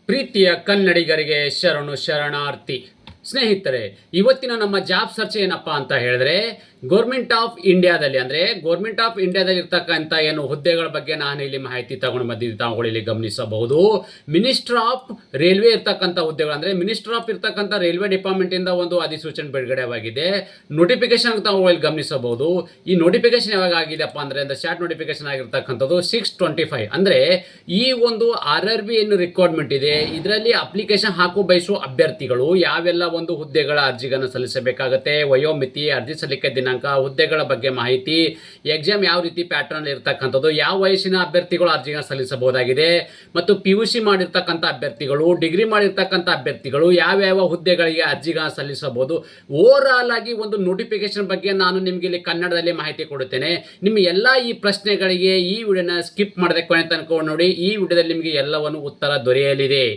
ಪ್ರೀತಿಯ ಕನ್ನಡಿಗರಿಗೆ ಶರಣು ಶರಣಾರ್ಥಿ. ಸ್ನೇಹಿತರೆ, ಇವತ್ತಿನ ನಮ್ಮ ಜಾಬ್ ಸರ್ಚ್ ಏನಪ್ಪಾ ಅಂತ ಹೇಳಿದ್ರೆ ಗೌರ್ಮೆಂಟ್ ಆಫ್ ಇಂಡಿಯಾದಲ್ಲಿ ಇರ್ತಕ್ಕಂಥ ಏನು ಹುದ್ದೆಗಳ ಬಗ್ಗೆ ನಾನು ಇಲ್ಲಿ ಮಾಹಿತಿ ತಗೊಂಡು ಬಂದಿದ್ದು ತಾವುಗಳು ಇಲ್ಲಿ ಗಮನಿಸಬಹುದು. ಮಿನಿಸ್ಟರ್ ಆಫ್ ರೈಲ್ವೆ ಇರ್ತಕ್ಕಂಥ ಹುದ್ದೆಗಳು ಅಂದ್ರೆ ಮಿನಿಸ್ಟರ್ ಆಫ್ ಇರ್ತಕ್ಕಂಥ ರೈಲ್ವೆ ಡಿಪಾರ್ಟ್ಮೆಂಟ್ ಇಂದ ಒಂದು ಅಧಿಸೂಚನೆ ಬಿಡುಗಡೆವಾಗಿದೆ. ನೋಟಿಫಿಕೇಶನ್ ತಾವು ಇಲ್ಲಿ ಗಮನಿಸಬಹುದು. ಈ ನೋಟಿಫಿಕೇಶನ್ ಯಾವಾಗ ಆಗಿದೆಪ್ಪ ಅಂದ್ರೆ ಶಾರ್ಟ್ ನೋಟಿಫಿಕೇಶನ್ ಆಗಿರ್ತಕ್ಕಂಥದ್ದು 6/25 ಅಂದ್ರೆ ಈ ಒಂದು RRB ಏನು ರಿಕ್ವೈರ್ಮೆಂಟ್ ಇದೆ ಇದರಲ್ಲಿ ಅಪ್ಲಿಕೇಶನ್ ಹಾಕೋ ಬಯಸುವ ಅಭ್ಯರ್ಥಿಗಳು ಯಾವೆಲ್ಲ ಒಂದು ಹುದ್ದೆಗಳ ಅರ್ಜಿಗಳನ್ನು ಸಲ್ಲಿಸಬೇಕಾಗುತ್ತೆ, ವಯೋಮಿತಿ, ಅರ್ಜಿ ಸಲ್ಲಿಕೆ ದಿನಾಂಕ, ಹುದ್ದೆಗಳ ಬಗ್ಗೆ ಮಾಹಿತಿ, ಎಕ್ಸಾಮ್ ಯಾವ ರೀತಿ ಪ್ಯಾಟರ್ನ್ ಇರ್ತಕ್ಕಂಥದ್ದು, ಯಾವ ವಯಸ್ಸಿನ ಅಭ್ಯರ್ಥಿಗಳು ಅರ್ಜಿಗಳನ್ನು ಸಲ್ಲಿಸಬಹುದಾಗಿದೆ, ಮತ್ತು PUC ಮಾಡಿರ್ತಕ್ಕಂಥ ಅಭ್ಯರ್ಥಿಗಳು, ಡಿಗ್ರಿ ಮಾಡಿರ್ತಕ್ಕಂಥ ಅಭ್ಯರ್ಥಿಗಳು ಯಾವ್ಯಾವ ಹುದ್ದೆಗಳಿಗೆ ಅರ್ಜಿಗಳನ್ನು ಸಲ್ಲಿಸಬಹುದು. ಓವರ್ ಆಲ್ ಆಗಿ ಒಂದು ನೋಟಿಫಿಕೇಶನ್ ಬಗ್ಗೆ ನಾನು ನಿಮಗೆ ಇಲ್ಲಿ ಕನ್ನಡದಲ್ಲಿ ಮಾಹಿತಿ ಕೊಡುತ್ತೇನೆ. ನಿಮ್ಮ ಎಲ್ಲ ಈ ಪ್ರಶ್ನೆಗಳಿಗೆ ಈ ವಿಡಿಯೋನ ಸ್ಕಿಪ್ ಮಾಡದೆ ಕೊನೆ ತನಕ ನೋಡಿ. ಈ ವಿಡಿಯೋದಲ್ಲಿ ನಿಮಗೆ ಎಲ್ಲವನ್ನು ಉತ್ತರ ದೊರೆಯಲಿದೆ.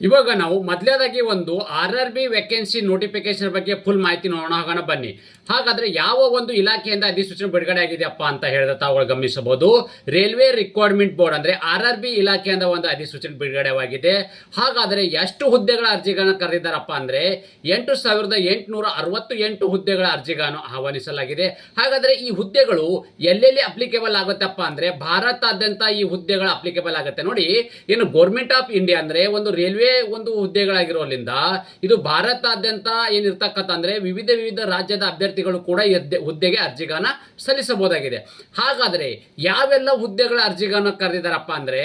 ಇವಾಗ ನಾವು ಮೊದಲೇದಾಗಿ ಒಂದು RRB ವೇಕೆನ್ಸಿ ನೋಟಿಫಿಕೇಶನ್ ಬಗ್ಗೆ ಫುಲ್ ಮಾಹಿತಿ ನೋಡೋಣ ಬನ್ನಿ. ಹಾಗಾದ್ರೆ ಯಾವ ಒಂದು ಇಲಾಖೆಯಿಂದ ಅಧಿಸೂಚನೆ ಬಿಡುಗಡೆ ಆಗಿದೆಯಪ್ಪ ಅಂತ ಹೇಳಿದ್ರೆ ತಾವುಗಳು ಗಮನಿಸಬಹುದು. ರೈಲ್ವೆ ರಿಕ್ವೈರ್ಮೆಂಟ್ ಬೋರ್ಡ್ ಅಂದ್ರೆ RRB ಇಲಾಖೆಯಿಂದ ಒಂದು ಅಧಿಸೂಚನೆ ಬಿಡುಗಡೆವಾಗಿದೆ. ಹಾಗಾದ್ರೆ ಎಷ್ಟು ಹುದ್ದೆಗಳ ಅರ್ಜಿಗಳನ್ನು ಕರೆದಿದ್ದಾರಪ್ಪ ಅಂದ್ರೆ 8,868 ಹುದ್ದೆಗಳ ಅರ್ಜಿಗಳನ್ನು ಆಹ್ವಾನಿಸಲಾಗಿದೆ. ಹಾಗಾದ್ರೆ ಈ ಹುದ್ದೆಗಳು ಎಲ್ಲೆಲ್ಲಿ ಅಪ್ಲಿಕೇಬಲ್ ಆಗುತ್ತಪ್ಪ ಅಂದ್ರೆ ಭಾರತಾದ್ಯಂತ ಈ ಹುದ್ದೆಗಳು ಅಪ್ಲಿಕೇಬಲ್ ಆಗುತ್ತೆ. ನೋಡಿ, ಏನು ಗೌರ್ಮೆಂಟ್ ಆಫ್ ಇಂಡಿಯಾ ಅಂದ್ರೆ ಒಂದು ರೈಲ್ವೆ ಒಂದು ಹುದ್ದೆಗಳಾಗಿರೋದ್ರಿಂದ ಇದು ಭಾರತಾದ್ಯಂತ ಏನಿರ್ತಕ್ಕಂಥ ಅಂದ್ರೆ ವಿವಿಧ ರಾಜ್ಯದ ಅಭ್ಯರ್ಥಿಗಳು ಕೂಡ ಹುದ್ದೆಗೆ ಅರ್ಜಿಗಳನ್ನ ಸಲ್ಲಿಸಬಹುದಾಗಿದೆ. ಹಾಗಾದ್ರೆ ಯಾವೆಲ್ಲ ಹುದ್ದೆಗಳ ಅರ್ಜಿಗಳನ್ನ ಕರೆದಿದ್ದಾರಪ್ಪ ಅಂದ್ರೆ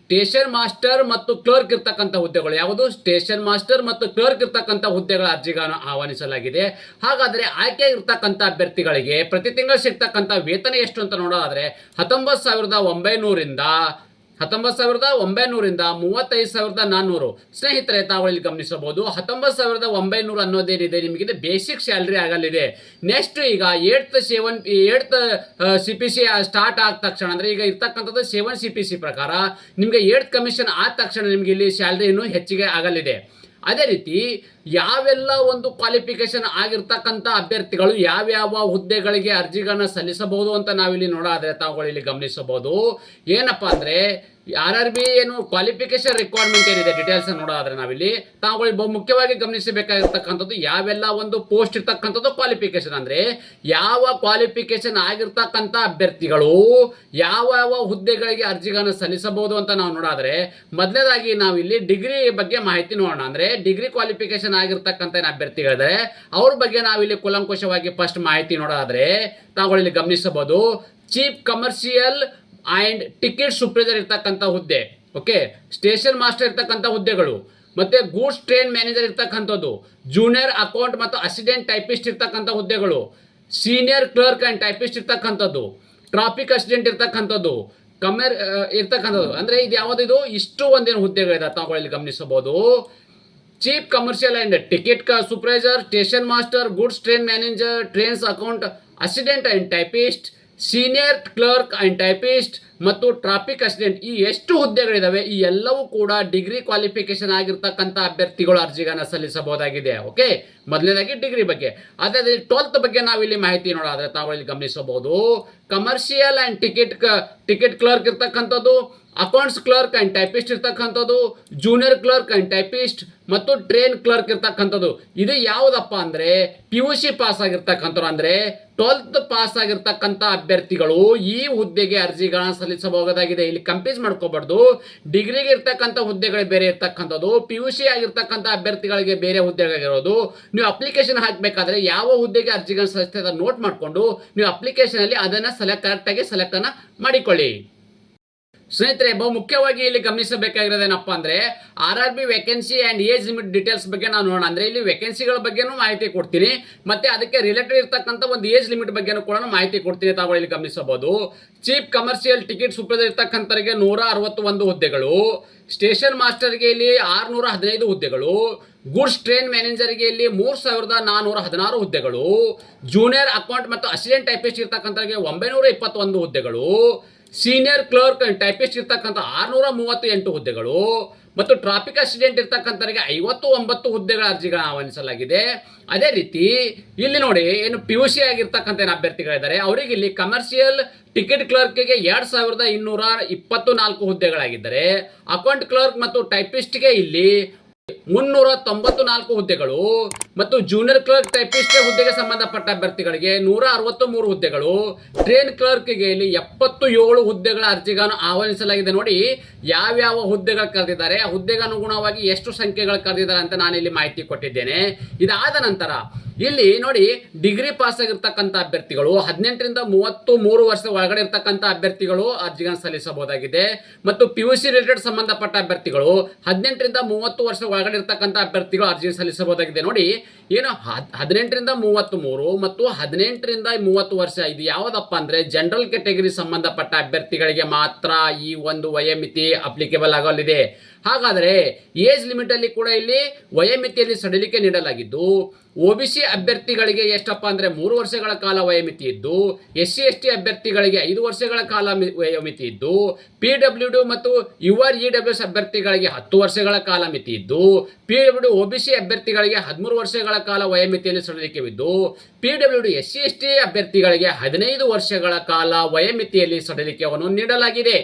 ಸ್ಟೇಷನ್ ಮಾಸ್ಟರ್ ಮತ್ತು ಕ್ಲರ್ಕ್ ಇರ್ತಕ್ಕಂಥ ಹುದ್ದೆಗಳು, ಯಾವುದು ಸ್ಟೇಷನ್ ಮಾಸ್ಟರ್ ಮತ್ತು ಕ್ಲರ್ಕ್ ಇರ್ತಕ್ಕಂಥ ಹುದ್ದೆಗಳ ಅರ್ಜಿಗಳನ್ನು ಆಹ್ವಾನಿಸಲಾಗಿದೆ. ಹಾಗಾದ್ರೆ ಆಯ್ಕೆ ಇರ್ತಕ್ಕಂಥ ಅಭ್ಯರ್ಥಿಗಳಿಗೆ ಪ್ರತಿ ತಿಂಗಳು ಸಿಗ್ತಕ್ಕಂಥ ವೇತನ ಎಷ್ಟು ಅಂತ ನೋಡೋದಾದ್ರೆ 19,900ರಿಂದ 35,400. ಸ್ನೇಹಿತರೆ, ತಾವು ಇಲ್ಲಿ ಗಮನಿಸಬಹುದು 19,900 ಅನ್ನೋದೇನಿದೆ ನಿಮಗೆ ಬೇಸಿಕ್ ಸ್ಯಾಲರಿ ಆಗಲಿದೆ. ನೆಕ್ಸ್ಟ್ ಈಗ 8th CPC ಸ್ಟಾರ್ಟ್ ಆದ ತಕ್ಷಣ ಅಂದ್ರೆ ಈಗ ಇರ್ತಕ್ಕಂಥದ್ದು 7 CPC ಪ್ರಕಾರ ನಿಮಗೆ 8th ಕಮಿಷನ್ ಆದ ತಕ್ಷಣ ನಿಮಗೆ ಇಲ್ಲಿ ಸ್ಯಾಲರಿ ಇನ್ನೂ ಹೆಚ್ಚಿಗೆ ಆಗಲಿದೆ. ಅದೇ ರೀತಿ ಯಾವೆಲ್ಲ ಒಂದು ಕ್ವಾಲಿಫಿಕೇಶನ್ ಆಗಿರ್ತಕ್ಕಂಥ ಅಭ್ಯರ್ಥಿಗಳು ಯಾವ್ಯಾವ ಹುದ್ದೆಗಳಿಗೆ ಅರ್ಜಿಗಳನ್ನ ಸಲ್ಲಿಸಬಹುದು ಅಂತ ನಾವಿಲ್ಲಿ ನೋಡೋದಾದ್ರೆ ತಾವುಗಳು ಇಲ್ಲಿ ಗಮನಿಸಬಹುದು. ಏನಪ್ಪಾ ಅಂದ್ರೆ RRB ಏನು ಕ್ವಾಲಿಫಿಕೇಶನ್ ರಿಕ್ವೈರ್ಮೆಂಟ್ ಏನಿದೆ ಡೀಟೇಲ್ಸ್ ನೋಡೋದಾದ್ರೆ ನಾವಿಲ್ಲಿ ತಾವುಗಳು ಮುಖ್ಯವಾಗಿ ಗಮನಿಸಬೇಕಾಗಿರ್ತಕ್ಕಂಥದ್ದು ಯಾವೆಲ್ಲ ಒಂದು ಪೋಸ್ಟ್ ಇರ್ತಕ್ಕಂಥದ್ದು ಕ್ವಾಲಿಫಿಕೇಶನ್ ಅಂದ್ರೆ ಯಾವ ಕ್ವಾಲಿಫಿಕೇಶನ್ ಆಗಿರ್ತಕ್ಕಂಥ ಅಭ್ಯರ್ಥಿಗಳು ಯಾವ ಹುದ್ದೆಗಳಿಗೆ ಅರ್ಜಿಗಳನ್ನು ಸಲ್ಲಿಸಬಹುದು ಅಂತ ನಾವು ನೋಡೋದಾದ್ರೆ ಮೊದಲನೇದಾಗಿ ನಾವಿಲ್ಲಿ ಡಿಗ್ರಿ ಬಗ್ಗೆ ಮಾಹಿತಿ ನೋಡೋಣ. ಅಂದ್ರೆ ಡಿಗ್ರಿ ಕ್ವಾಲಿಫಿಕೇಶನ್ ಆಗಿರ್ತಕ್ಕಂಥ ಅಭ್ಯರ್ಥಿಗಳಿದ್ದಾರೆ ಅವ್ರ ಬಗ್ಗೆ ನಾವಿಲ್ಲಿ ಕೂಲಂಕುಷವಾಗಿ ಫಸ್ಟ್ ಮಾಹಿತಿ ನೋಡೋದಾದ್ರೆ ತಾವುಗಳು ಇಲ್ಲಿ ಗಮನಿಸಬಹುದು. Chief commercial and ticket supervisor ಇರ್ತಕ್ಕಂಥ ಹುದ್ದೆ, ಓಕೆ, ಸ್ಟೇಷನ್ ಮಾಸ್ಟರ್ ಇರ್ತಕ್ಕಂಥ ಹುದ್ದೆಗಳು, ಮತ್ತೆ ಗೂಡ್ಸ್ ಟ್ರೈನ್ ಮ್ಯಾನೇಜರ್ ಇರ್ತಕ್ಕಂಥದ್ದು, ಜೂನಿಯರ್ ಅಕೌಂಟ್ ಮತ್ತು ಅಸಿಸ್ಟೆಂಟ್ ಟೈಪಿಸ್ಟ್ ಇರ್ತಕ್ಕಂಥ ಹುದ್ದೆಗಳು, ಸೀನಿಯರ್ ಕ್ಲರ್ಕ್ ಅಂಡ್ ಟೈಪಿಸ್ಟ್ ಇರ್ತಕ್ಕಂಥದ್ದು, ಟ್ರಾಫಿಕ್ ಅಸಿಸ್ಟೆಂಟ್ ಇರ್ತಕ್ಕಂಥದ್ದು, ಇರ್ತಕ್ಕಂಥದ್ದು. ಅಂದ್ರೆ ಇದು ಯಾವುದು ಇಷ್ಟು ಒಂದೇನು ಹುದ್ದೆಗಳಿದೆ ತಾವುಗಳಲ್ಲಿ ಗಮನಿಸಬಹುದು. Chief commercial and ticket supervisor, station master, goods train manager, trains account assistant and typist, senior clerk and typist ಮತ್ತು ಟ್ರಾಫಿಕ್ ಅಸಿಸ್ಟೆಂಟ್. ಈ ಎಷ್ಟು ಹುದ್ದೆಗಳಿದಾವೆ ಈ ಎಲ್ಲವೂ ಕೂಡ ಡಿಗ್ರಿ ಕ್ವಾಲಿಫಿಕೇಶನ್ ಆಗಿರ್ತಕ್ಕಂಥ ಅಭ್ಯರ್ಥಿಗಳು ಅರ್ಜಿಗಳನ್ನ ಸಲ್ಲಿಸಬಹುದಾಗಿದೆ. ಓಕೆ, ಮೊದಲನೇದಾಗಿ ಡಿಗ್ರಿ ಬಗ್ಗೆ. ಅದೇ 12th ಬಗ್ಗೆ ನಾವಿಲ್ಲಿ ಮಾಹಿತಿ ನೋಡೋದಾದ್ರೆ ತಾವುಗಳಲ್ಲಿ ಗಮನಿಸಬಹುದು. ಕಮರ್ಷಿಯಲ್ ಅಂಡ್ ಟಿಕೆಟ್ ಕ್ಲರ್ಕ್ ಇರ್ತಕ್ಕಂಥದ್ದು, ಅಕೌಂಟ್ಸ್ ಕ್ಲರ್ಕ್ ಅಂಡ್ ಟೈಪಿಸ್ಟ್ ಇರ್ತಕ್ಕಂಥದ್ದು, ಜೂನಿಯರ್ ಕ್ಲರ್ಕ್ ಅಂಡ್ ಟೈಪಿಸ್ಟ್ ಮತ್ತು ಟ್ರೈನ್ ಕ್ಲರ್ಕ್ ಇರ್ತಕ್ಕಂಥದ್ದು. ಇದು ಯಾವುದಪ್ಪ ಅಂದ್ರೆ PUC ಪಾಸ್ ಆಗಿರ್ತಕ್ಕಂಥವ್ರು ಅಂದ್ರೆ 12th ಪಾಸ್ ಆಗಿರ್ತಕ್ಕಂಥ ಅಭ್ಯರ್ಥಿಗಳು ಈ ಹುದ್ದೆಗೆ ಅರ್ಜಿಗಳನ್ನ ಸಲ್ಲಿಸಬಹುದಾಗಿದೆ. ಇಲ್ಲಿ ಕಂಪೇರ್ ಮಾಡ್ಕೋಬಾರ್ದು. ಡಿಗ್ರಿಗೆ ಇರ್ತಕ್ಕಂಥ ಹುದ್ದೆಗಳು ಬೇರೆ ಇರ್ತಕ್ಕಂಥದ್ದು, PUC ಆಗಿರ್ತಕ್ಕಂಥ ಅಭ್ಯರ್ಥಿಗಳಿಗೆ ಬೇರೆ ಹುದ್ದೆಗಳಿರೋದು. ನೀವು ಅಪ್ಲಿಕೇಶನ್ ಹಾಕಬೇಕಾದ್ರೆ ಯಾವ ಹುದ್ದೆಗೆ ಅರ್ಜಿಗಳನ್ನ ಸಲ್ಲಿಸ್ತಾ ನೋಟ್ ಮಾಡಿಕೊಂಡು ನೀವು ಅಪ್ಲಿಕೇಶನ್ ಅಲ್ಲಿ ಅದನ್ನ ಕರೆಕ್ಟಾಗಿ ಸೆಲೆಕ್ಟ್ ಅನ್ನ ಮಾಡಿಕೊಳ್ಳಿ. ಸ್ನೇಹಿತರೆ, ಬಹು ಮುಖ್ಯವಾಗಿ ಇಲ್ಲಿ ಗಮನಿಸಬೇಕಾಗಿರೋದೇನಪ್ಪ ಅಂದ್ರೆ RRB vacancy and age limit details ಬಗ್ಗೆ ನಾವು ನೋಡೋಣ. ಅಂದ್ರೆ ಇಲ್ಲಿ ವೇಕೆನ್ಸಿಗಳ ಬಗ್ಗೆನೂ ಮಾಹಿತಿ ಕೊಡ್ತೀನಿ, ಮತ್ತೆ ಅದಕ್ಕೆ ರಿಲೇಟೆಡ್ ಇರ್ತಕ್ಕಂಥ ಒಂದು ಏಜ್ ಲಿಮಿಟ್ ಬಗ್ಗೆನೂ ಕೂಡ ಮಾಹಿತಿ ಕೊಡ್ತೀನಿ. ತಾವು ಇಲ್ಲಿ ಗಮನಿಸಬಹುದು. ಚೀಫ್ ಕಮರ್ಷಿಯಲ್ ಟಿಕೆಟ್ ಸೂಪರ್ವೈಸರ್ ಇರ್ತಕ್ಕಂಥವರಿಗೆ 161 ಹುದ್ದೆಗಳು, ಸ್ಟೇಷನ್ ಮಾಸ್ಟರ್ಗೆ ಇಲ್ಲಿ 615 ಹುದ್ದೆಗಳು, ಗೂಡ್ಸ್ ಟ್ರೈನ್ ಮ್ಯಾನೇಜರ್ಗೆ ಇಲ್ಲಿ 3,416 ಹುದ್ದೆಗಳು, ಜೂನಿಯರ್ ಅಕೌಂಟ್ ಮತ್ತು ಅಸಿಸ್ಟೆಂಟ್ ಟೈಪಿಸ್ಟ್ ಇರ್ತಕ್ಕಂಥವರಿಗೆ 921 ಹುದ್ದೆಗಳು, ಸೀನಿಯರ್ ಕ್ಲರ್ಕ್ ಅಂಡ್ ಟೈಪಿಸ್ಟ್ ಇರ್ತಕ್ಕಂಥ 638 ಹುದ್ದೆಗಳು, ಮತ್ತು ಟ್ರಾಫಿಕ್ ಆಕ್ಸಿಡೆಂಟ್ ಇರ್ತಕ್ಕಂಥವರಿಗೆ 59 ಹುದ್ದೆಗಳ ಅರ್ಜಿಗಳನ್ನು ಆಹ್ವಾನಿಸಲಾಗಿದೆ. ಅದೇ ರೀತಿ ಇಲ್ಲಿ ನೋಡಿ ಏನು PUC ಆಗಿರ್ತಕ್ಕಂಥ ಏನು ಅಭ್ಯರ್ಥಿಗಳಿದ್ದಾರೆ ಅವರಿಗೆ ಇಲ್ಲಿ ಕಮರ್ಷಿಯಲ್ ಟಿಕೆಟ್ ಕ್ಲರ್ಕ್ಗೆ 2224 ಹುದ್ದೆಗಳಾಗಿದ್ದರೆ ಅಕೌಂಟ್ ಕ್ಲರ್ಕ್ ಮತ್ತು ಟೈಪಿಸ್ಟ್ಗೆ ಇಲ್ಲಿ 394 ಹುದ್ದೆಗಳು ಮತ್ತು ಜೂನಿಯರ್ ಕ್ಲರ್ಕ್ ಟೈಪಿಸ್ಟ್ ಹುದ್ದೆಗೆ ಸಂಬಂಧಪಟ್ಟ ಅಭ್ಯರ್ಥಿಗಳಿಗೆ 163 ಹುದ್ದೆಗಳು, ಟ್ರೇನ್ ಕ್ಲರ್ಕ್ಗೆ ಇಲ್ಲಿ 77 ಹುದ್ದೆಗಳ ಅರ್ಜಿಗಳನ್ನು ಆಹ್ವಾನಿಸಲಾಗಿದೆ. ನೋಡಿ ಯಾವ್ಯಾವ ಹುದ್ದೆಗಳು ಕರೆದಿದ್ದಾರೆ, ಆ ಹುದ್ದೆಗೆ ಅನುಗುಣವಾಗಿ ಎಷ್ಟು ಸಂಖ್ಯೆಗಳು ಕರೆದಿದ್ದಾರೆ ಅಂತ ನಾನು ಇಲ್ಲಿ ಮಾಹಿತಿ ಕೊಟ್ಟಿದ್ದೇನೆ. ಇದಾದ ನಂತರ ಇಲ್ಲಿ ನೋಡಿ ಡಿಗ್ರಿ ಪಾಸ್ ಆಗಿರ್ತಕ್ಕಂಥ ಅಭ್ಯರ್ಥಿಗಳು 18ರಿಂದ 33 ವರ್ಷ ಒಳಗಡೆ ಇರ್ತಕ್ಕಂಥ ಅಭ್ಯರ್ಥಿಗಳು ಅರ್ಜಿಗಳನ್ನು ಸಲ್ಲಿಸಬಹುದಾಗಿದೆ ಮತ್ತು PUC ರಿಲೇಟೆಡ್ ಸಂಬಂಧಪಟ್ಟ ಅಭ್ಯರ್ಥಿಗಳು 18ರಿಂದ 30 ವರ್ಷ ಒಳಗಡೆ ಇರ್ತಕ್ಕಂಥ ಅಭ್ಯರ್ಥಿಗಳು ಅರ್ಜಿ ಸಲ್ಲಿಸಬಹುದಾಗಿದೆ. ನೋಡಿ ಏನು 18ರಿಂದ 33 ಮತ್ತು 18ರಿಂದ 30 ವರ್ಷ ಇದು ಯಾವುದಪ್ಪ ಅಂದ್ರೆ ಜನರಲ್ ಕ್ಯಾಟಗರಿ ಸಂಬಂಧಪಟ್ಟ ಅಭ್ಯರ್ಥಿಗಳಿಗೆ ಮಾತ್ರ ಈ ಒಂದು ವಯೋಮಿತಿ ಅಪ್ಲಿಕೇಬಲ್ ಆಗಲಿದೆ. ಹಾಗಾದರೆ ಏಜ್ ಲಿಮಿಟ್ ಅಲ್ಲಿ ಕೂಡ ಇಲ್ಲಿ ವಯೋಮಿತಿಯಲ್ಲಿ ಸಡಿಲಿಕೆ ನೀಡಲಾಗಿದ್ದು OBC ಅಭ್ಯರ್ಥಿಗಳಿಗೆ ಎಷ್ಟಪ್ಪ ಅಂದ್ರೆ 3 ವರ್ಷಗಳ ಕಾಲ ವಯೋಮಿತಿ ಇದ್ದು, SC ST ಅಭ್ಯರ್ಥಿಗಳಿಗೆ 5 ವರ್ಷಗಳ ಕಾಲ ವಯೋಮಿತಿ ಇದ್ದು, PWD ಮತ್ತು EWS ಅಭ್ಯರ್ಥಿಗಳಿಗೆ 10 ವರ್ಷಗಳ ಕಾಲ ಮಿತಿ ಇದ್ದು, PWD OBC ಅಭ್ಯರ್ಥಿಗಳಿಗೆ 13 ವರ್ಷಗಳ ಕಾಲ ವಯೋಮಿತಿಯಲ್ಲಿ ಸಡಿಲಿಕೆವಿದ್ದು, PWD SC ST ಅಭ್ಯರ್ಥಿಗಳಿಗೆ 15 ವರ್ಷಗಳ ಕಾಲ ವಯೋಮಿತಿಯಲ್ಲಿ ಸಡಿಲಿಕೆಯನ್ನು ನೀಡಲಾಗಿದೆ.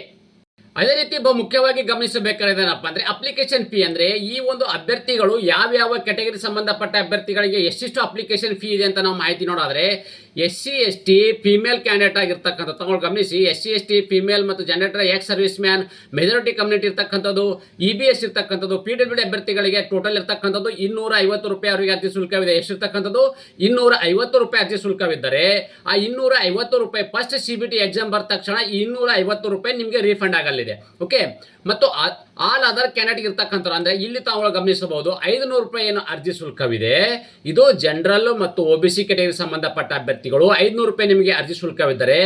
ಅದೇ ರೀತಿ ಮುಖ್ಯವಾಗಿ ಗಮನಿಸಬೇಕಾದೇನಪ್ಪ ಅಂದ್ರೆ ಅಪ್ಲಿಕೇಶನ್ ಫೀ ಅಂದ್ರೆ ಈ ಒಂದು ಅಭ್ಯರ್ಥಿಗಳು ಯಾವ್ಯಾವ ಕ್ಯಾಟಗರಿ ಸಂಬಂಧಪಟ್ಟ ಅಭ್ಯರ್ಥಿಗಳಿಗೆ ಎಷ್ಟಿಷ್ಟು ಅಪ್ಲಿಕೇಶನ್ ಫೀ ಇದೆ ಅಂತ ನಾವು ಮಾಹಿತಿ ನೋಡೋದ್ರೆ SC ST ಫಿಮೇಲ್ ಕ್ಯಾಂಡಿಡೇಟ್ ಆಗಿರ್ತಕ್ಕಂಥ ತಗೊಂಡು ಗಮನಿಸಿ. SC ST ಫಿಮೇಲ್ ಮತ್ತು generator ex service man majority community ಇರ್ತಕ್ಕಂಥದ್ದು, EBS ಇರ್ತಕ್ಕಂಥದ್ದು, PWD ಅಭ್ಯರ್ಥಿಗಳಿಗೆ ಟೋಟಲ್ ಇರ್ತಕ್ಕಂಥದ್ದು 250 ರೂಪಾಯಿ ಅವರಿಗೆ ಅರ್ಜಿ ಶುಲ್ಕವಿದೆ. ಎಷ್ಟಿರ್ತಕ್ಕಂಥದ್ದು 250 ರೂಪಾಯಿ ಅರ್ಜಿ ಶುಲ್ಕವಿದ್ದರೆ ಆ 250 ರೂಪಾಯಿ ಫಸ್ಟ್ CBT ಎಕ್ಸಾಮ್ ಬರೆದ ತಕ್ಷಣ 250 ರೂಪಾಯಿ ನಿಮಗೆ ರೀಫಂಡ್ ಆಗಲಿದೆ. ಓಕೆ, ಮತ್ತು ಆಲ್ ಅದರ್ ಕ್ಯಾಂಡಿಡೇಟ್ ಇರ್ತಕ್ಕಂಥ ಅಂದ್ರೆ ಇಲ್ಲಿ ತಾವು ಗಮನಿಸಬಹುದು 500 ರೂಪಾಯಿ ಏನು ಅರ್ಜಿ ಶುಲ್ಕವಿದೆ. ಇದು ಜನರಲ್ ಮತ್ತು OBC ಕ್ಯಾಟಗರಿ ಸಂಬಂಧಪಟ್ಟ ಅಭ್ಯರ್ಥಿಗಳು 500 ರೂಪಾಯಿ ನಿಮಗೆ ಅರ್ಜಿ ಶುಲ್ಕವಿದ್ದರೆ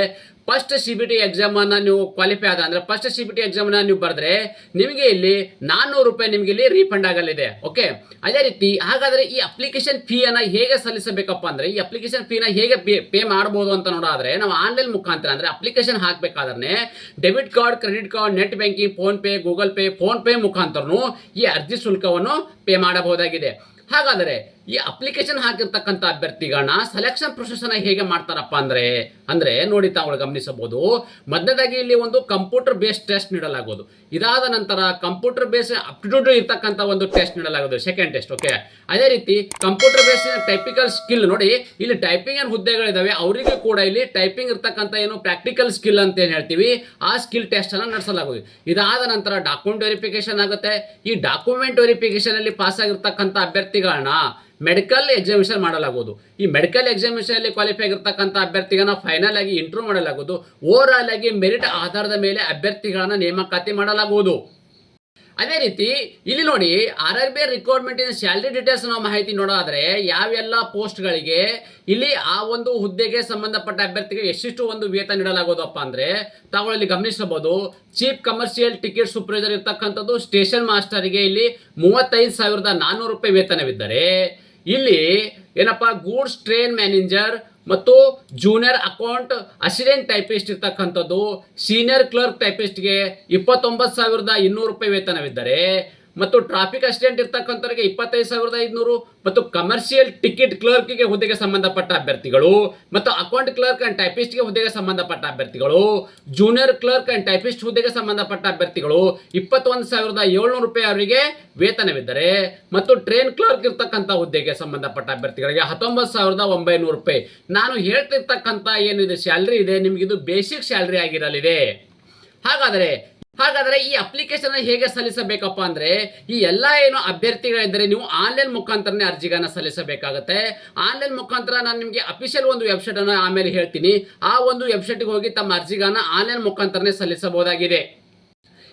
ಫಸ್ಟ್ CBT ಎಕ್ಸಾಮ್ ಅನ್ನ ನೀವು ಕ್ವಾಲಿಫೈ ಆದ ಅಂದ್ರೆ ಫಸ್ಟ್ CBT ಎಕ್ಸಾಮ್ ನ ನೀವು ಬರೆದ್ರೆ ನಿಮಗೆ ಇಲ್ಲಿ 400 ರೂಪಾಯಿ ನಿಮಗೆ ಇಲ್ಲಿ ರೀಫಂಡ್ ಆಗಲಿದೆ. ಓಕೆ, ಅದೇ ರೀತಿ ಹಾಗಾದ್ರೆ ಈ ಅಪ್ಲಿಕೇಶನ್ ಫೀ ಅನ್ನ ಹೇಗೆ ಸಲ್ಲಿಸಬೇಕಪ್ಪ ಅಂದ್ರೆ ಈ ಅಪ್ಲಿಕೇಶನ್ ಫೀನ ಹೇಗೆ ಪೇ ಮಾಡಬಹುದು ಅಂತ ನೋಡಾದ್ರೆ ನಾವು ಆನ್ಲೈನ್ ಮುಖಾಂತರ ಅಂದ್ರೆ ಅಪ್ಲಿಕೇಶನ್ ಹಾಕಬೇಕಾದ್ರೆ debit card, credit card, net banking, PhonePe, Google pay, PhonePe ಮುಖಾಂತರನು ಈ ಅರ್ಜಿ ಶುಲ್ಕವನ್ನು ಪೇ ಮಾಡಬಹುದಾಗಿದೆ. ಹಾಗಾದರೆ ಈ ಅಪ್ಲಿಕೇಶನ್ ಹಾಕಿರ್ತಕ್ಕಂಥ ಅಭ್ಯರ್ಥಿಗಳನ್ನ ಸೆಲೆಕ್ಷನ್ ಪ್ರೊಸೆಸ್ ಅನ್ನ ಹೇಗೆ ಮಾಡ್ತಾರಪ್ಪ ಅಂದ್ರೆ ನೋಡಿ ತಾವು ಗಮನಿಸಬಹುದು. ಮೊದಲದಾಗಿ ಇಲ್ಲಿ ಒಂದು ಕಂಪ್ಯೂಟರ್ ಬೇಸ್ಡ್ ಟೆಸ್ಟ್ ನೀಡಲಾಗುವುದು. ಇದಾದ ನಂತರ ಕಂಪ್ಯೂಟರ್ ಬೇಸ್ಡ್ ಅಪ್ಟಿಟ್ಯೂಡ್ ಇರ್ತಕ್ಕಂಥ ಒಂದು ಟೆಸ್ಟ್ ನೀಡಲಾಗುವುದು, ಸೆಕೆಂಡ್ ಟೆಸ್ಟ್. ಓಕೆ, ಅದೇ ರೀತಿ ಕಂಪ್ಯೂಟರ್ ಬೇಸ್ಡ್ ಟೈಪಿಕಲ್ ಸ್ಕಿಲ್ ನೋಡಿ ಇಲ್ಲಿ ಟೈಪಿಂಗ್ ಏನು ಹುದ್ದೆಗಳಿದಾವೆ ಅವರಿಗೂ ಕೂಡ ಇಲ್ಲಿ ಟೈಪಿಂಗ್ ಇರ್ತಕ್ಕಂಥ ಏನು ಪ್ರಾಕ್ಟಿಕಲ್ ಸ್ಕಿಲ್ ಅಂತ ಏನು ಹೇಳ್ತೀವಿ ಆ ಸ್ಕಿಲ್ ಟೆಸ್ಟ್ ಅನ್ನ ನಡೆಸಲಾಗುವುದು. ಇದಾದ ನಂತರ ಡಾಕ್ಯುಮೆಂಟ್ ವೆರಿಫಿಕೇಶನ್ ಆಗುತ್ತೆ. ಈ ಡಾಕ್ಯುಮೆಂಟ್ ವೆರಿಫಿಕೇಶನ್ ಅಲ್ಲಿ ಪಾಸ್ ಆಗಿರ್ತಕ್ಕಂಥ ಅಭ್ಯರ್ಥಿಗಳನ್ನ ಮೆಡಿಕಲ್ ಎಕ್ಸಾಮಿನೇಷನ್ ಮಾಡಲಾಗುವುದು. ಈ ಮೆಡಿಕಲ್ ಎಕ್ಸಾಮಿನೇಷನ್ ಅಲ್ಲಿ ಕ್ವಾಲಿಫೈ ಆಗಿರ್ತಕ್ಕಂಥ ಅಭ್ಯರ್ಥಿಗಳನ್ನ ಫೈನಲ್ ಆಗಿ ಇಂಟರ್ವ್ಯೂ ಮಾಡಲಾಗುವುದು. ಓವರ್ ಆಲ್ ಆಗಿ ಮೆರಿಟ್ ಆಧಾರದ ಮೇಲೆ ಅಭ್ಯರ್ಥಿಗಳನ್ನ ನೇಮಕಾತಿ ಮಾಡಲಾಗುವುದು. ಅದೇ ರೀತಿ ಇಲ್ಲಿ ನೋಡಿ RRB ರಿಕ್ವೈರ್ಮೆಂಟ್ ಇನ್ ಸ್ಯಾಲರಿ ಡೀಟೇಲ್ಸ್ ನಾವು ಮಾಹಿತಿ ನೋಡೋದಾದ್ರೆ ಯಾವೆಲ್ಲ ಪೋಸ್ಟ್ಗಳಿಗೆ ಇಲ್ಲಿ ಆ ಒಂದು ಹುದ್ದೆಗೆ ಸಂಬಂಧಪಟ್ಟ ಅಭ್ಯರ್ಥಿಗೆ ಎಷ್ಟಿಷ್ಟು ಒಂದು ವೇತನ ನೀಡಲಾಗೋದಪ್ಪ ಅಂದ್ರೆ ತಾವು ಇಲ್ಲಿ ಗಮನಿಸಬಹುದು. ಚೀಫ್ ಕಮರ್ಷಿಯಲ್ ಟಿಕೆಟ್ ಸೂಪರ್ವೈಸರ್ ಇರ್ತಕ್ಕಂಥದ್ದು ಸ್ಟೇಷನ್ ಮಾಸ್ಟರ್ಗೆ ಇಲ್ಲಿ 35,400 ರೂಪಾಯಿ ವೇತನವಿದ್ದರೆ ಇಲ್ಲಿ ಏನಪ್ಪಾ ಗೂಡ್ಸ್ ಟ್ರೈನ್ ಮ್ಯಾನೇಜರ್ ಮತ್ತು ಜೂನಿಯರ್ ಅಕೌಂಟ್ ಅಸಿಸ್ಟೆಂಟ್ ಟೈಪಿಸ್ಟ್ ಇರ್ತಕ್ಕಂಥದ್ದು ಸೀನಿಯರ್ ಕ್ಲರ್ಕ್ ಟೈಪಿಸ್ಟ್ಗೆ 29,200 ರೂಪಾಯಿ ವೇತನವಿದ್ದರೆ ಮತ್ತು ಟ್ರಾಫಿಕ್ ಅಸಿಸ್ಟೆಂಟ್ ಇರ್ತಕ್ಕಂಥವರಿಗೆ 25,500 ಮತ್ತು ಕಮರ್ಷಿಯಲ್ ಟಿಕೆಟ್ ಕ್ಲರ್ಕ್ಗೆ ಹುದ್ದೆಗೆ ಸಂಬಂಧಪಟ್ಟ ಅಭ್ಯರ್ಥಿಗಳು ಮತ್ತು ಅಕೌಂಟ್ ಕ್ಲರ್ಕ್ ಅಂಡ್ ಟೈಪಿಸ್ಟ್ಗೆ ಹುದ್ದೆಗೆ ಸಂಬಂಧಪಟ್ಟ ಅಭ್ಯರ್ಥಿಗಳು, ಜೂನಿಯರ್ ಕ್ಲರ್ಕ್ ಅಂಡ್ ಟೈಪಿಸ್ಟ್ ಹುದ್ದೆಗೆ ಸಂಬಂಧಪಟ್ಟ ಅಭ್ಯರ್ಥಿಗಳು 21,700 ರೂಪಾಯಿ ಅವರಿಗೆ ವೇತನವಿದ್ದರೆ ಮತ್ತು ಟ್ರೈನ್ ಕ್ಲರ್ಕ್ ಇರ್ತಕ್ಕಂಥ ಹುದ್ದೆಗೆ ಸಂಬಂಧಪಟ್ಟ ಅಭ್ಯರ್ಥಿಗಳಿಗೆ 19,900 ರೂಪಾಯಿ. ನಾನು ಹೇಳ್ತಿರ್ತಕ್ಕಂಥ ಏನಿದೆ ಸ್ಯಾಲ್ರಿ ಇದೆ ನಿಮ್ಗೆ ಇದು ಬೇಸಿಕ್ ಸ್ಯಾಲ್ರಿ ಆಗಿರಲಿದೆ. ಹಾಗಾದರೆ ಈ ಅಪ್ಲಿಕೇಶನ್ ಹೇಗೆ ಸಲ್ಲಿಸಬೇಕಪ್ಪ ಅಂದ್ರೆ ಈ ಎಲ್ಲ ಏನು ಅಭ್ಯರ್ಥಿಗಳಿದ್ದರೆ ನೀವು ಆನ್ಲೈನ್ ಮುಖಾಂತರನೇ ಅರ್ಜಿಗಳನ್ನ ಸಲ್ಲಿಸಬೇಕಾಗುತ್ತೆ. ಆನ್ಲೈನ್ ಮುಖಾಂತರ ನಾನು ನಿಮಗೆ ಅಫಿಷಿಯಲ್ ಒಂದು ವೆಬ್ಸೈಟ್ ಅನ್ನು ಆಮೇಲೆ ಹೇಳ್ತೀನಿ. ಆ ಒಂದು ವೆಬ್ಸೈಟ್ಗೆ ಹೋಗಿ ತಮ್ಮ ಅರ್ಜಿಗಳನ್ನ ಆನ್ಲೈನ್ ಮುಖಾಂತರನೇ ಸಲ್ಲಿಸಬಹುದಾಗಿದೆ.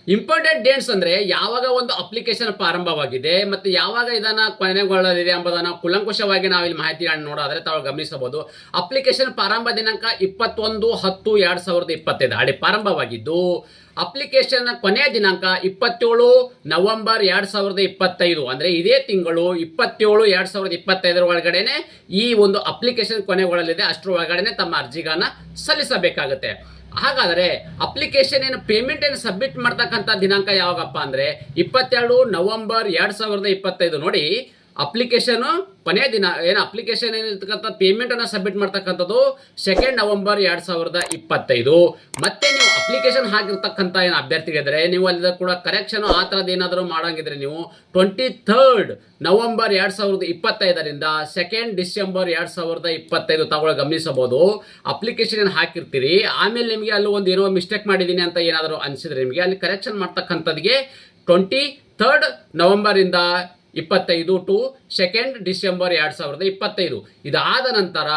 ಇಂಪಾರ್ಟೆಂಟ್ ಡೇಟ್ಸ್ ಅಂದ್ರೆ ಯಾವಾಗ ಒಂದು ಅಪ್ಲಿಕೇಶನ್ ಪ್ರಾರಂಭವಾಗಿದೆ ಮತ್ತು ಯಾವಾಗ ಇದನ್ನ ಕೊನೆಗೊಳ್ಳಲಿದೆ ಎಂಬುದನ್ನು ಕುಲಂಕುಷವಾಗಿ ನಾವು ಇಲ್ಲಿ ಮಾಹಿತಿಗಳನ್ನು ನೋಡೋದಾದ್ರೆ ತಾವು ಗಮನಿಸಬಹುದು. ಅಪ್ಲಿಕೇಶನ್ ಪ್ರಾರಂಭ ದಿನಾಂಕ 21/10/2025 ಹಳೆ ಪ್ರಾರಂಭವಾಗಿದ್ದು ಅಪ್ಲಿಕೇಶನ್ ಕೊನೆಯ ದಿನಾಂಕ 27 ನವೆಂಬರ್ 2025 ಅಂದ್ರೆ ಇದೇ ತಿಂಗಳು 27 2025 ಒಳಗಡೆನೆ ಈ ಒಂದು ಅಪ್ಲಿಕೇಶನ್ ಕೊನೆಗೊಳ್ಳಲಿದೆ. ಅಷ್ಟರ ಒಳಗಡೆನೆ ತಮ್ಮ ಅರ್ಜಿಗಳನ್ನ ಸಲ್ಲಿಸಬೇಕಾಗುತ್ತೆ. ಹಾಗಾದರೆ ಅಪ್ಲಿಕೇಶನ್ ಏನು ಪೇಮೆಂಟ್ ಏನು ಸಬ್ಮಿಟ್ ಮಾಡ್ತಕ್ಕಂಥ ದಿನಾಂಕ ಯಾವಾಗಪ್ಪ ಅಂದರೆ 22 ನವೆಂಬರ್ 2025 ನೋಡಿ. ಅಪ್ಲಿಕೇಶನ್ ಕೊನೆಯ ದಿನ ಏನು ಅಪ್ಲಿಕೇಶನ್ ಏನಿರ್ತಕ್ಕಂಥ ಪೇಮೆಂಟನ್ನು ಸಬ್ಮಿಟ್ ಮಾಡ್ತಕ್ಕಂಥದ್ದು 2 ನವೆಂಬರ್ 2025. ಮತ್ತೆ ನೀವು ಅಪ್ಲಿಕೇಶನ್ ಹಾಕಿರ್ತಕ್ಕಂಥ ಏನು ಅಭ್ಯರ್ಥಿಗಳಿದ್ರೆ ನೀವು ಅಲ್ಲಿ ಕೂಡ ಕರೆಕ್ಷನ್ ಆ ಥರದ್ದು ಏನಾದರೂ ಮಾಡೋಂಗಿದ್ರೆ ನೀವು 23 ನವೆಂಬರ್ 2025ರಿಂದ 2 ಡಿಸೆಂಬರ್ 2025 ತಗೊಳ್ಳಿ ಗಮನಿಸಬಹುದು. ಅಪ್ಲಿಕೇಶನ್ ಏನು ಹಾಕಿರ್ತೀರಿ, ಆಮೇಲೆ ನಿಮಗೆ ಅಲ್ಲಿ ಒಂದು ಏನೋ ಮಿಸ್ಟೇಕ್ ಮಾಡಿದ್ದೀನಿ ಅಂತ ಏನಾದರೂ ಅನಿಸಿದ್ರೆ ನಿಮಗೆ ಅಲ್ಲಿ ಕರೆಕ್ಷನ್ ಮಾಡ್ತಕ್ಕಂಥದ್ದಿಗೆ 23 ನವೆಂಬರಿಂದ 25 ಟು 2 ಡಿಸೆಂಬರ್ 2025. ಇದಾದ ನಂತರ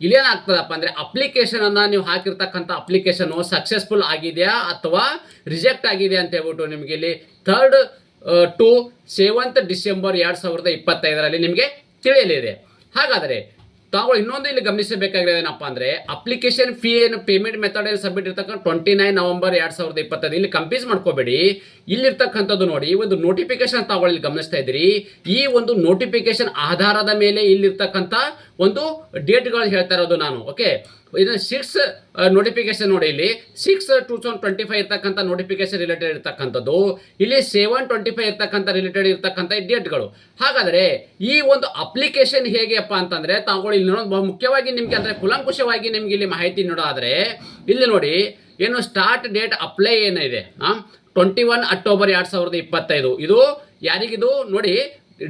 ಇಲ್ಲೇನಾಗ್ತದಪ್ಪ ಅಂದರೆ ಅಪ್ಲಿಕೇಶನನ್ನು ನೀವು ಹಾಕಿರ್ತಕ್ಕಂಥ ಅಪ್ಲಿಕೇಶನು ಸಕ್ಸಸ್ಫುಲ್ ಆಗಿದೆಯಾ ಅಥವಾ ರಿಜೆಕ್ಟ್ ಆಗಿದೆ ಅಂತ ಹೇಳ್ಬಿಟ್ಟು ನಿಮಗೆ ಇಲ್ಲಿ 3 ಟು 7 ಡಿಸೆಂಬರ್ 2025 ನಿಮಗೆ ತಿಳಿಯಲಿದೆ. ಹಾಗಾದರೆ ತಾವು ಇನ್ನೊಂದು ಇಲ್ಲಿ ಗಮನಿಸಬೇಕಾಗಿರೋದು ಏನಪ್ಪ ಅಂದರೆ ಅಪ್ಲಿಕೇಶನ್ ಫೀ ಏನು ಪೇಮೆಂಟ್ ಮೆಥಡ್ ಏನು ಸಬ್ಮಿಟ್ ಇರ್ತಕ್ಕಂಥ 29 ನವೆಂಬರ್ 2025 ಇಲ್ಲಿ ಕಂಪ್ಯೂಸ್ ಮಾಡ್ಕೋಬೇಡಿ. ಇಲ್ಲಿರ್ತಕ್ಕಂಥದ್ದು ನೋಡಿ, ಈ ಒಂದು ನೋಟಿಫಿಕೇಶನ್ ತಾವು ಗಮನಿಸ್ತಾ ಇದ್ದೀರಿ. ಈ ಒಂದು ನೋಟಿಫಿಕೇಶನ್ ಆಧಾರದ ಮೇಲೆ ಇಲ್ಲಿರ್ತಕ್ಕಂಥ ಒಂದು ಡೇಟ್ಗಳು ಹೇಳ್ತಾ ಇರೋದು ನಾನು. ಓಕೆ, ಇದು 6 ನೋಟಿಫಿಕೇಶನ್ ನೋಡಿ, ಇಲ್ಲಿ 6/2025 ಇರ್ತಕ್ಕಂಥ ನೋಟಿಫಿಕೇಶನ್ ರಿಲೇಟೆಡ್ ಇರ್ತಕ್ಕಂಥದ್ದು, ಇಲ್ಲಿ 7/25 ಇರ್ತಕ್ಕಂಥ ರಿಲೇಟೆಡ್ ಇರ್ತಕ್ಕಂಥ ಡೇಟ್ಗಳು. ಹಾಗಾದರೆ ಈ ಒಂದು ಅಪ್ಲಿಕೇಶನ್ ಹೇಗೆಪ್ಪ ಅಂತಂದರೆ ತಾವುಗಳು ಇಲ್ಲಿ ನೋಡೋದು ಬಹು ಮುಖ್ಯವಾಗಿ ನಿಮಗೆ ಅಂದರೆ ಕುಲಂಕುಷವಾಗಿ ನಿಮ್ಗೆ ಇಲ್ಲಿ ಮಾಹಿತಿ ನೋಡೋದಾದರೆ ಇಲ್ಲಿ ನೋಡಿ ಏನು ಸ್ಟಾರ್ಟ್ ಡೇಟ್ ಅಪ್ಲೈ ಏನಿದೆ 21 ಅಕ್ಟೋಬರ್ 2025. ಇದು ಯಾರಿಗಿದು ನೋಡಿ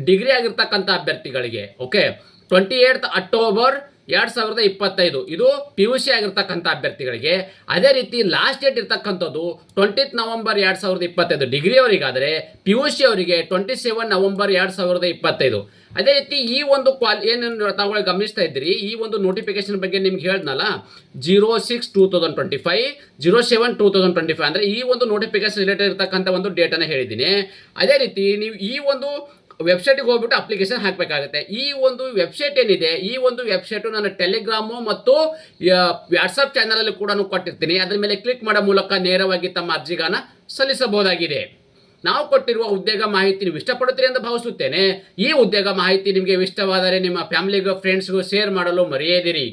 ಡಿಗ್ರಿ ಆಗಿರ್ತಕ್ಕಂಥ ಅಭ್ಯರ್ಥಿಗಳಿಗೆ. ಓಕೆ, 28 ಅಕ್ಟೋಬರ್ 2025 ಇದು PUC ಆಗಿರ್ತಕ್ಕಂಥ ಅಭ್ಯರ್ಥಿಗಳಿಗೆ. ಅದೇ ರೀತಿ ಲಾಸ್ಟ್ ಡೇಟ್ ಇರ್ತಕ್ಕಂಥದ್ದು 20 ನವೆಂಬರ್ 2025 ಡಿಗ್ರಿ ಅವರಿಗಾದರೆ, PUC ಅವರಿಗೆ 27 ನವೆಂಬರ್ 2025. ಅದೇ ರೀತಿ ಈ ಒಂದು ಏನೇನು ತಾವುಗಳು ಗಮನಿಸ್ತಾ ಇದ್ದೀರಿ, ಈ ಒಂದು ನೋಟಿಫಿಕೇಶನ್ ಬಗ್ಗೆ ನಿಮ್ಗೆ ಹೇಳಿದ್ನಲ್ಲ 06/2025 07/2025 ಅಂದರೆ ಈ ಒಂದು ನೋಟಿಫಿಕೇಶನ್ ರಿಲೇಟೆಡ್ ಇರ್ತಕ್ಕಂಥ ಒಂದು ಡೇಟನ್ನು ಹೇಳಿದ್ದೀನಿ. ಅದೇ ರೀತಿ ನೀವು ಈ ಒಂದು ವೆಬ್ಸೈಟ್ಗೆ ಹೋಗ್ಬಿಟ್ಟು ಅಪ್ಲಿಕೇಶನ್ ಹಾಕಬೇಕಾಗುತ್ತೆ. ಈ ಒಂದು ವೆಬ್ಸೈಟ್ ಏನಿದೆ, ಈ ಒಂದು ವೆಬ್ಸೈಟು ನಾನು ಟೆಲಿಗ್ರಾಮು ಮತ್ತು ವಾಟ್ಸಪ್ ಚಾನಲಲ್ಲಿ ಕೂಡ ಕೊಟ್ಟಿರ್ತೀನಿ. ಅದರ ಮೇಲೆ ಕ್ಲಿಕ್ ಮಾಡೋ ಮೂಲಕ ನೇರವಾಗಿ ತಮ್ಮ ಅರ್ಜಿಗಾನ ಸಲ್ಲಿಸಬಹುದಾಗಿದೆ. ನಾವು ಕೊಟ್ಟಿರುವ ಉದ್ಯೋಗ ಮಾಹಿತಿ ನೀವು ಇಷ್ಟಪಡುತ್ತೀರಿ ಎಂದು ಭಾವಿಸುತ್ತೇನೆ. ಈ ಉದ್ಯೋಗ ಮಾಹಿತಿ ನಿಮಗೆ ಇಷ್ಟವಾದರೆ ನಿಮ್ಮ ಫ್ಯಾಮಿಲಿಗೂ ಫ್ರೆಂಡ್ಸ್ಗೂ ಶೇರ್ ಮಾಡಲು ಮರೆಯದಿರಿ.